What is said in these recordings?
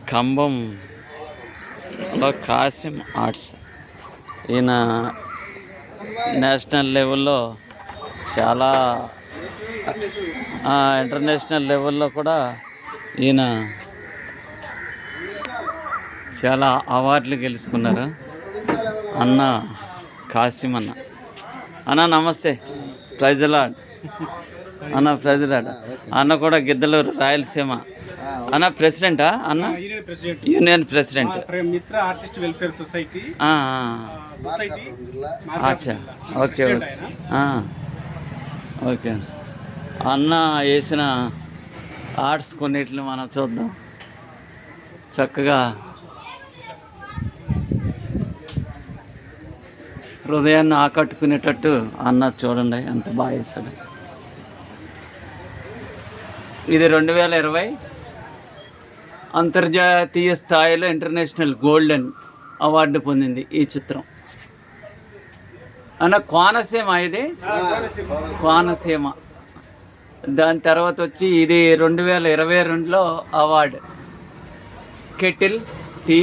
ఖమ్మంలో కాసిం ఆర్ట్స్. ఈయన నేషనల్ లెవెల్లో చాలా ఇంటర్నేషనల్ లెవెల్లో కూడా ఈయన చాలా అవార్డులు గెలుచుకున్నారు. అన్న కాసిం అన్న నమస్తే, ప్రైజ్ లార్డ్ అన్న, ప్రైజ్ లార్డ్ అన్న. కూడా గిద్దలూరు రాయలసీమ అన్న ప్రెసిడెంటా అన్న? యూనియన్ ప్రెసిడెంట్, మిత్ర ఆర్టిస్ట్ వెల్ఫేర్ సొసైటీ. అచ్చా, ఓకే ఓకే ఓకే. అన్న వేసిన ఆర్ట్స్ కొన్నిటిని మనం చూద్దాం. చక్కగా హృదయాన్ని ఆకట్టుకునేటట్టు అన్న చూడండి ఎంత బాగా వేస్తాడు. ఇది 2020 అంతర్జాతీయ స్థాయిలో ఇంటర్నేషనల్ గోల్డెన్ అవార్డు పొందింది ఈ చిత్రం. అన్న కోనసీమ, ఇది కోనసీమ. దాని తర్వాత వచ్చి ఇది 2022లో అవార్డు కెటిల్ టీ.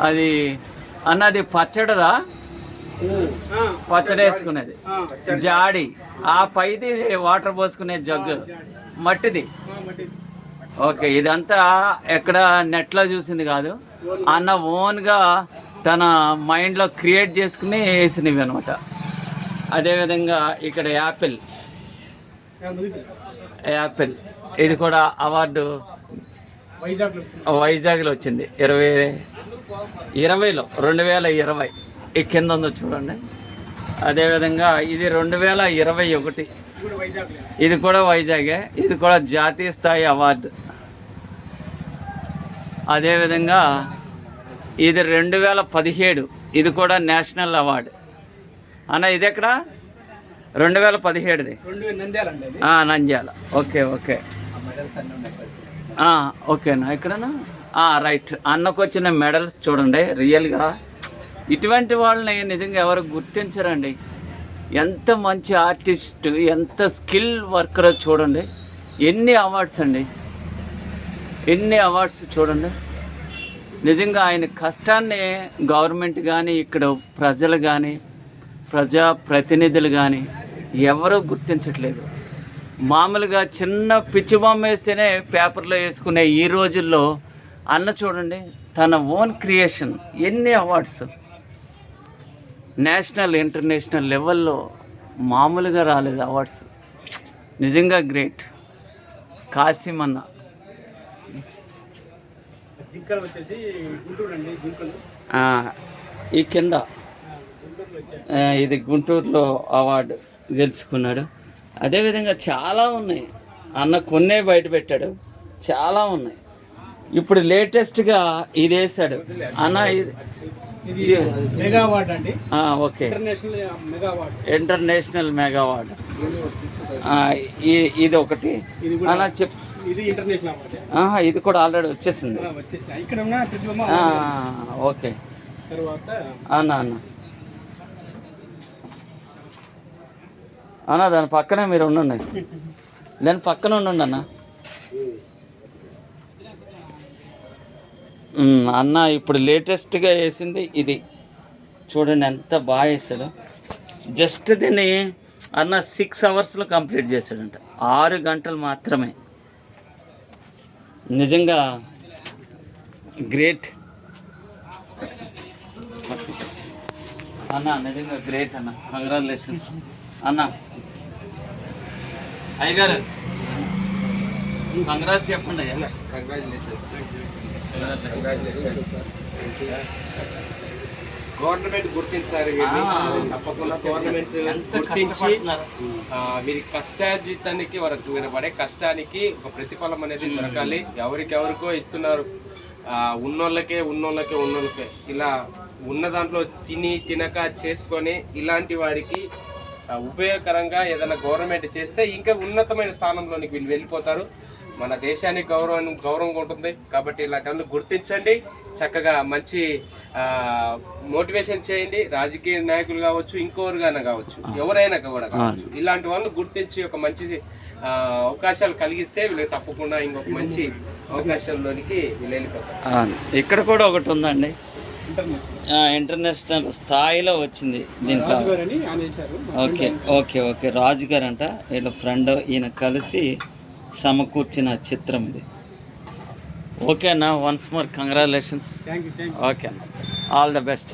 అది అన్నది పచ్చడిదా, పచ్చడి వేసుకునేది జాడి. ఆ పైది వాటర్ పోసుకునే జగ్గు మట్టిది. ఓకే, ఇదంతా ఎక్కడ నెట్లో చూసింది కాదు, అన్న ఓన్గా తన మైండ్లో క్రియేట్ చేసుకుని వేసినవి అనమాట. అదేవిధంగా ఇక్కడ యాపిల్, ఇది కూడా అవార్డు వైజాగ్లో వచ్చింది 2020. ఈ కింద ఉందో చూడండి. అదేవిధంగా ఇది 2021, ఇది కూడా వైజాగే, ఇది కూడా జాతీయ స్థాయి అవార్డు. అదేవిధంగా ఇది 2017, ఇది కూడా నేషనల్ అవార్డు. అన్న ఇది ఎక్కడ? 2017ది నంద్యాల. ఓకే ఓకే ఓకేనా, ఇక్కడనా? రైట్. అన్నకు వచ్చిన మెడల్స్ చూడండి. రియల్గా ఇటువంటి వాళ్ళని నిజంగా ఎవరు గుర్తించరండి. ఎంత మంచి ఆర్టిస్ట్, ఎంత స్కిల్ వర్కరో చూడండి. ఎన్ని అవార్డ్స్ అండి, ఎన్ని అవార్డ్స్ చూడండి. నిజంగా ఆయన కష్టాన్ని గవర్నమెంట్ కానీ, ఇక్కడ ప్రజలు కానీ, ప్రజాప్రతినిధులు కానీ ఎవరూ గుర్తించట్లేదు. మామూలుగా చిన్న పిచ్చి బొమ్మ వేస్తేనే పేపర్లో వేసుకునే ఈ రోజుల్లో అన్న చూడండి తన ఓన్ క్రియేషన్. ఎన్ని అవార్డ్స్ నేషనల్ ఇంటర్నేషనల్ లెవెల్లో మామూలుగా రాలేదు అవార్డ్స్. నిజంగా గ్రేట్ కాసిం అన్న. ఈ కింద ఇది గుంటూరులో అవార్డు గెలుచుకున్నాడు. అదేవిధంగా చాలా ఉన్నాయి. అన్న కొన్నే బయట పెట్టాడు, చాలా ఉన్నాయి. ఇప్పుడు లేటెస్ట్గా ఇది వేసాడు అన్న. Okay, international mega award. ఇది ఒకటి అలా చెప్. ఇది కూడా ఆల్రెడీ వచ్చేసింది. ఓకే అన్న దాని పక్కనే మీరు ఉండండి, దాని పక్కన ఉండండి అన్న. అన్న ఇప్పుడు లేటెస్ట్గా వేసింది ఇది చూడండి, ఎంత బాగా వేసాడు. జస్ట్ దీన్ని అన్న 6 అవర్స్లో కంప్లీట్ చేశాడంట, 6 గంటలు మాత్రమే. నిజంగా గ్రేట్ అన్న, నిజంగా గ్రేట్ అన్న. కంగ్రాచులేషన్స్ అన్న. అయ్యగారు కంగ్రాట్స్ చెప్పండి అయ్యా. గవర్నమెంట్ గుర్తించారు, తప్పకుండా గవర్నమెంట్ గుర్తించి వీరి కష్టార్జితానికి వీరు పడే కష్టానికి ఒక ప్రతిఫలం అనేది దొరకాలి. ఎవరికెవరికో ఇస్తున్నారు, ఉన్నోళ్ళకే ఇలా ఉన్న దాంట్లో తినక చేసుకొని ఇలాంటి వారికి ఉపయోగకరంగా ఏదైనా గవర్నమెంట్ చేస్తే ఇంకా ఉన్నతమైన స్థానంలోనికి వీళ్ళు వెళ్ళిపోతారు. మన దేశానికి గౌరవంగా ఉంటుంది. కాబట్టి ఇలాంటి గుర్తించండి, చక్కగా మంచి మోటివేషన్ చేయండి. రాజకీయ నాయకులు కావచ్చు, ఇంకోరుగానే కావచ్చు, ఎవరైనా కూడా కావచ్చు, ఇలాంటి వాళ్ళని గుర్తించి ఒక మంచి అవకాశాలు కలిగిస్తే వీళ్ళకి తప్పకుండా ఇంకొక మంచి అవకాశంలోనికి వీళ్ళు వెళ్ళిపోతారు. ఇక్కడ కూడా ఒకటి ఉందండి, ఇంటర్నేషనల్ ఇంటర్నేషనల్ స్థాయిలో వచ్చింది దీంట్లో. రాజుగారు అని ఆయన చేశారు. ఓకే ఓకే ఓకే రాజు గారు అంట, వీళ్ళ ఫ్రెండ్, ఈయన కలిసి సమకూర్చిన చిత్రం ఇది. ఓకే అన్న, once more congratulations. Thank you. Okay అన్న, ఆల్ ద బెస్ట్.